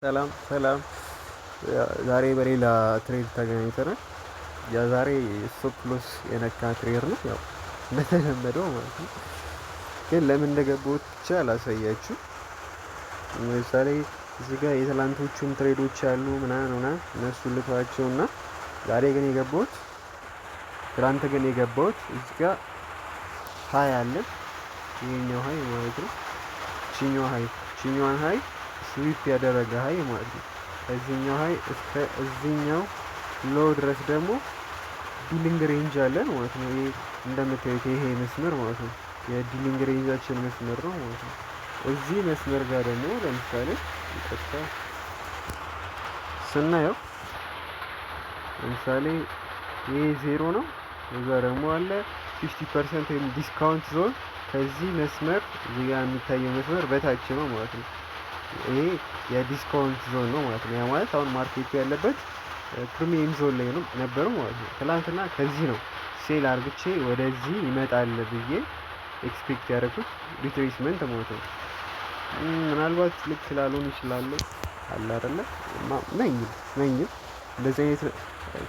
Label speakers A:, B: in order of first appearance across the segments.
A: ሰላም ሰላም። ዛሬ በሌላ ትሬድ ተገናኝተናል። ዛሬ ስቶፕ ሎስ የነካ ትሬድ ነው፣ ያው እንደተለመደው ማለት ነው። ግን ለምን እንደገባሁት ብቻ አላሳያችሁ። ለምሳሌ እዚህ ጋር የትላንቶቹም ትሬዶች ያሉ ምናምን እነሱ ልቷቸውና ዛሬ ግን የገባሁት ትላንት ግን የገባሁት እዚህ ጋር ሀይ አለ። ይሄኛው ሀይ ማለት ነው። ቺኛዋን ሀይ ስዊፕ ያደረገ ሀይ ማለት ነው። ከዚህኛው ሀይ እስከ እዚህኛው ሎ ድረስ ደግሞ ዲሊንግ ሬንጅ አለን ማለት ነው። ይሄ እንደምታዩት ይሄ መስመር ማለት ነው የዲሊንግ ሬንጃችን መስመር ነው ማለት ነው። እዚህ መስመር ጋር ደግሞ ለምሳሌ ይቀጥታ ስናየው ለምሳሌ ይሄ ዜሮ ነው። እዛ ደግሞ አለ 50% ወይም ዲስካውንት ዞን ከዚህ መስመር እዚህ ጋር የሚታየው መስመር በታች ነው ማለት ነው። ይሄ የዲስካውንት ዞን ነው ማለት ነው። ያ ማለት አሁን ማርኬቱ ያለበት ፕሪሚየም ዞን ላይ ነው ነበረው ማለት ነው። ትላንትና ከዚህ ነው ሴል አርግቼ ወደዚህ ይመጣል ብዬ ኤክስፔክት ያደረኩት ሪትሬስመንት ማለት ነው። ምናልባት ልክ ላልሆን ይችላል አለ አይደለ ነኝ እንደዚህ አይነት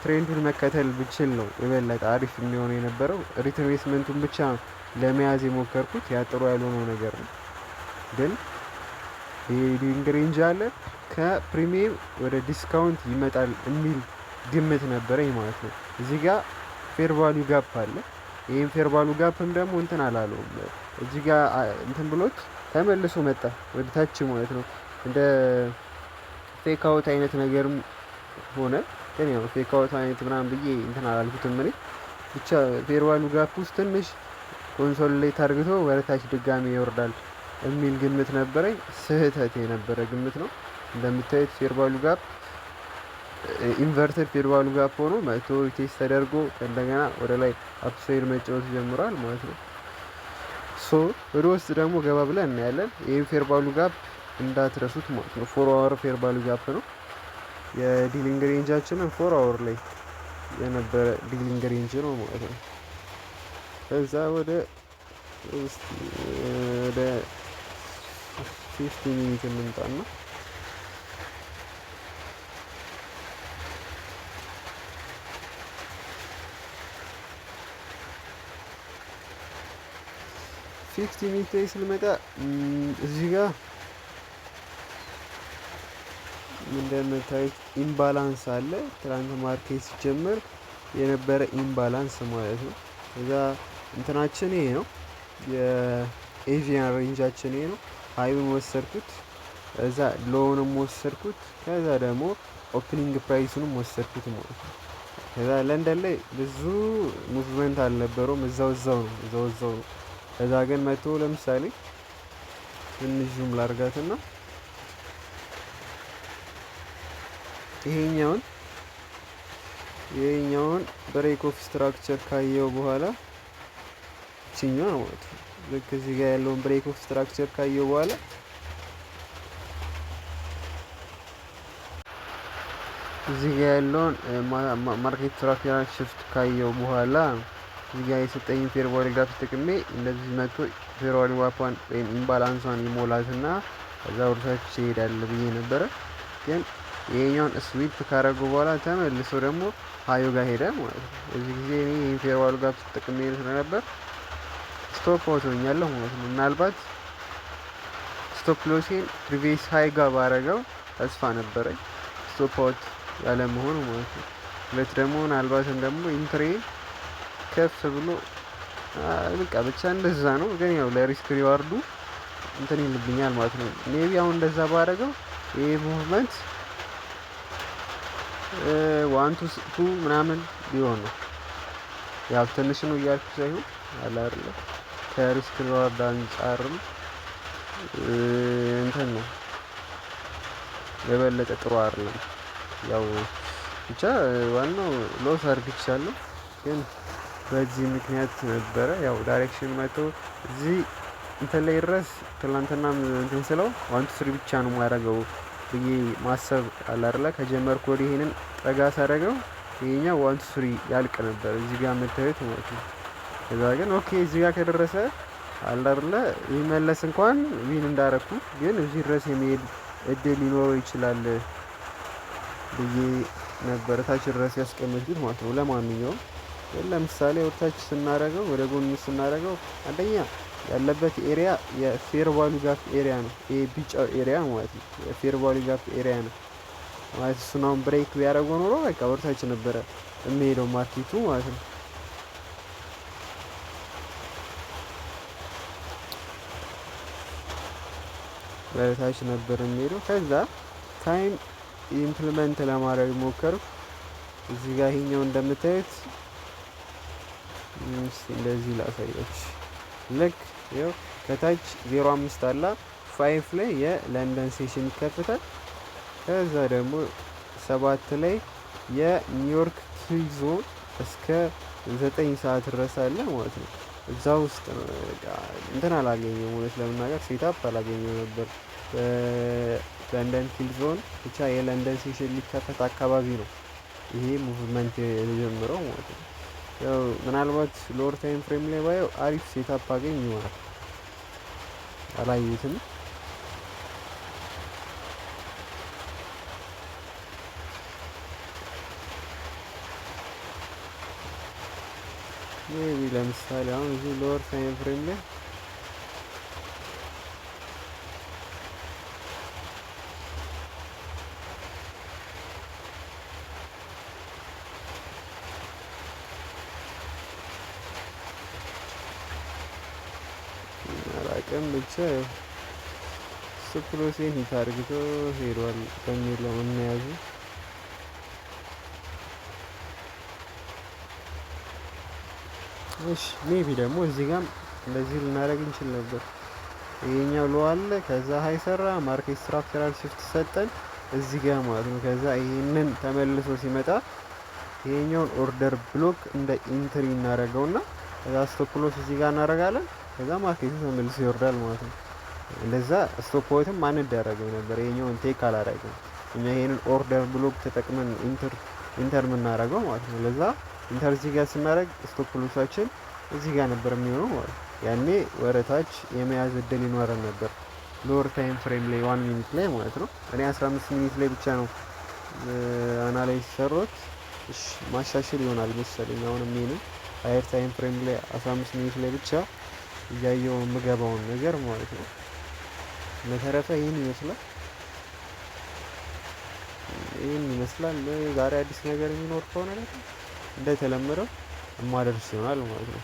A: ትሬንዱን መከተል ብችል ነው የበለጠ አሪፍ የሚሆነው የነበረው። ሪትሬስመንቱን ብቻ ለመያዝ የሞከርኩት ያጥሩ ያልሆነው ነገር ነው። ግን ዲሊንግ ሬንጅ አለ ከፕሪሚየም ወደ ዲስካውንት ይመጣል የሚል ግምት ነበረኝ ማለት ነው። እዚህ ጋር ፌር ቫልዩ ጋፕ አለ። ይሄን ፌር ቫልዩ ጋፕም ደግሞ እንትን አላለውም እዚህ ጋር እንትን ብሎት ተመልሶ መጣ ወደ ታች ማለት ነው። እንደ ፌክ አውት አይነት ነገርም ሆነ። ግን ያው ፌክ አውት አይነት ምናምን ብዬ እንትን አላልኩትም። እኔ ብቻ ፌር ቫልዩ ጋፕ ውስጥ ትንሽ ኮንሶሊዴት አድርግቶ ወደ ታች ድጋሚ ይወርዳል የሚል ግምት ነበረኝ። ስህተት የነበረ ግምት ነው። እንደምታዩት ፌር ቫልዩ ጋፕ ኢንቨርትድ ፌር ቫልዩ ጋፕ ሆኖ መቶ ቴስት ተደርጎ እንደገና ወደ ላይ አፕሳይድ መጫወት ጀምሯል ማለት ነው። ወደ ውስጥ ደግሞ ገባ ብለን እናያለን። ይህም ፌር ቫልዩ ጋፕ እንዳትረሱት ማለት ነው። 4 አወር ፌር ቫልዩ ጋፕ ነው። የዲሊንግ ሬንጃችንን 4 አወር ላይ የነበረ ዲሊንግ ሬንጅ ነው ማለት ነው። ከዛ ወደ 50 ሚኒት እንምጣና ሚኒት ላይ ስንመጣ እዚህ ጋር እንደምታዩት ኢምባላንስ አለ። ትናንት ማርኬት ሲጀምር የነበረ ኢምባላንስ ማለት ነው። እዛ እንትናችን ይሄ ነው የኤቪያን ሬንጃችን ይሄ ነው። ሃይውን ወሰድኩት፣ እዛ ሎውንም ወሰድኩት፣ ከዛ ደግሞ ኦፕኒንግ ፕራይሱንም ወሰድኩት ማለት ነው። ከዛ ለንደን ላይ ብዙ ሙቭመንት አልነበረውም፣ እዛው ነው። ከዛ ግን መጥቶ ለምሳሌ ትንሽ ዙም ላርጋትና ይሄኛውን ብሬክ ኦፍ ስትራክቸር ካየው በኋላ ቺኛው ነው ማለት ነው። ልክ እዚህ ጋር ያለውን ብሬክ ኦፍ ስትራክቸር ካየው በኋላ እዚህ ጋር ያለውን ማርኬት ስትራክቸር ሽፍት ካየው በኋላ እዚህ ጋር የሰጠኝ ፌር ቫልዩ ጋፕ ተጠቅሜ እንደዚህ መጥቶ ፌር ቫልዩ ጋፑን ወይም ኢምባላንሷን ይሞላትና ከዛ ወርሳች ይሄዳል ብዬ ነበረ። ግን ይሄኛውን ስዊፕ ካረጉ በኋላ ተመልሶ ደግሞ ሀዩ ጋር ሄደ ማለት ነው። እዚህ ጊዜ እኔ ይሄን ፌር ቫልዩ ጋፕ ተጠቅሜ ስለነበር ስቶፕ አውት ሆኛለሁ ማለት ነው። ምናልባት ስቶፕ ሎሴን ፕሪቪየስ ሃይ ጋር ባረገው ተስፋ ነበረኝ ስቶፕ አውት ያለ መሆኑ ማለት ነው። ሁለት ደግሞ ምናልባትም ደግሞ ኢንትሬ ከፍ ብሎ በቃ ብቻ እንደዛ ነው። ግን ያው ለሪስክ ሪዋርዱ እንትን ይልብኛል ማለት ነው። ሜቢ አሁን እንደዛ ባረገው ይሄ ሙቭመንት 1 2 ምናምን ቢሆን ነው። ያው ትንሽ ነው እያልኩ ሳይሆን አለ አይደለ ከሪስክ ሪዋርድ አንጻርም እንትን ነው የበለጠ ጥሩ አይደለም። ያው ብቻ ዋናው ሎስ አድርግቻለሁ። ግን በዚህ ምክንያት ነበረ ያው ዳይሬክሽን መጥቶ እዚህ እንትን ላይ ድረስ ትላንትና እንትን ስለው 1 2 3 ብቻ ነው ማረገው ብዬ ማሰብ አለ አይደለ ከጀመርኩ ወዲህ ይሄንን ጠጋ ሳደርገው ይሄኛው 1 2 3 ያልቅ ነበር እዚህ ጋር መታየት ማለት ነው። ከዛ ግን ኦኬ እዚህ ጋር ከደረሰ አለ አይደለ ይመለስ እንኳን ዊን እንዳረኩ ግን እዚህ ድረስ የሚሄድ እድል ሊኖረው ይችላል ብዬ ነበር ታች ድረስ ያስቀመጥኩት ማለት ነው። ለማንኛውም ለምሳሌ ወርታች ስናደርገው ወደ ጎን ስናደርገው አንደኛ ያለበት ኤሪያ የፌር ቫልዩ ጋፕ ኤሪያ ነው። ይሄ ቢጫው ኤሪያ ማለት ነው የፌር ቫልዩ ጋፕ ኤሪያ ነው ማለት እሱን አሁን ብሬክ ቢያደርገው ኖሮ በቃ ወርታች ነበረ የሚሄደው ማርኬቱ ማለት ነው። ወደታች ነበር የሚሄደው። ከዛ ታይም ኢምፕሊመንት ለማድረግ ሞከርኩ። እዚህ ጋር ይሄኛው እንደምታዩት እንደዚህ ላሳያችሁ። ልክ ይኸው ከታች 05 አላ 5 ላይ የለንደን ሴሽን ይከፈታል። ከዛ ደግሞ 7 ላይ የኒውዮርክ ኪ ዞን እስከ 9 ሰዓት ድረስ አለ ማለት ነው። እዛ ውስጥ እንትን አላገኘው እውነት ለመናገር ሴታፕ አላገኘው ነበር። ለንደን ኪል ዞን ብቻ የለንደን ሴሽን ሊከፈት አካባቢ ነው ይሄ ሙቭመንት የጀመረው ማለት ነው። ያው ምናልባት ሎወር ታይም ፍሬም ላይ ባየው አሪፍ ሴታፕ አገኝ ይሆናል። አላየሁትም። ሜቢ ለምሳሌ አሁን እዚህ ሎወር ታይም ፍሬም ላይ አላውቅም ብቻ ስፕሎሴን ይታርግቶ ሄዷል በሚለው እናያዙ። እሺ ሜቢ ደግሞ እዚህ ጋር እንደዚህ ልናደርግ እንችል ነበር። ይሄኛው ሎ አለ፣ ከዛ ሃይ ሰራ፣ ማርኬት ስትራክቸራል ሽፍት ሰጠን እዚህ ጋር ማለት ነው። ከዛ ይሄንን ተመልሶ ሲመጣ ይሄኛውን ኦርደር ብሎክ እንደ ኢንትሪ እናደርገውና ከዛ ስቶፕ ሎስ እዚህ ጋር እናደርጋለን። ከዛ ማርኬቱ ተመልሶ ይወርዳል ማለት ነው። እንደዛ ስቶፕ ፖይንትም አንደረገው ነበር። ይሄኛውን ቴክ አላደረግም እኛ ይሄንን ኦርደር ብሎክ ተጠቅመን ኢንተር የምናደርገው ማለት ነው። ለዛ ኢንተር እዚህ ጋር ስናደርግ ስቶፕ ሎሳችን እዚህ ጋር ነበር የሚሆነው ማለት ነው። ያኔ ወረታች የመያዝ እድል ይኖረን ነበር ሎወር ታይም ፍሬም ላይ 1 ሚኒት ላይ ማለት ነው። እኔ 15 ሚኒት ላይ ብቻ ነው አናላይዝ ሰሮት። እሺ ማሻሽል ይሆናል መሰለኝ አሁንም ይሄንን ሃየር ታይም ፍሬም ላይ 15 ሚኒት ላይ ብቻ እያየው የምገባውን ነገር ማለት ነው። በተረፈ ይህን ይመስላል። ዛሬ አዲስ ነገር የሚኖር ከሆነ እንደተለመደው የማደርስ ይሆናል ማለት ነው።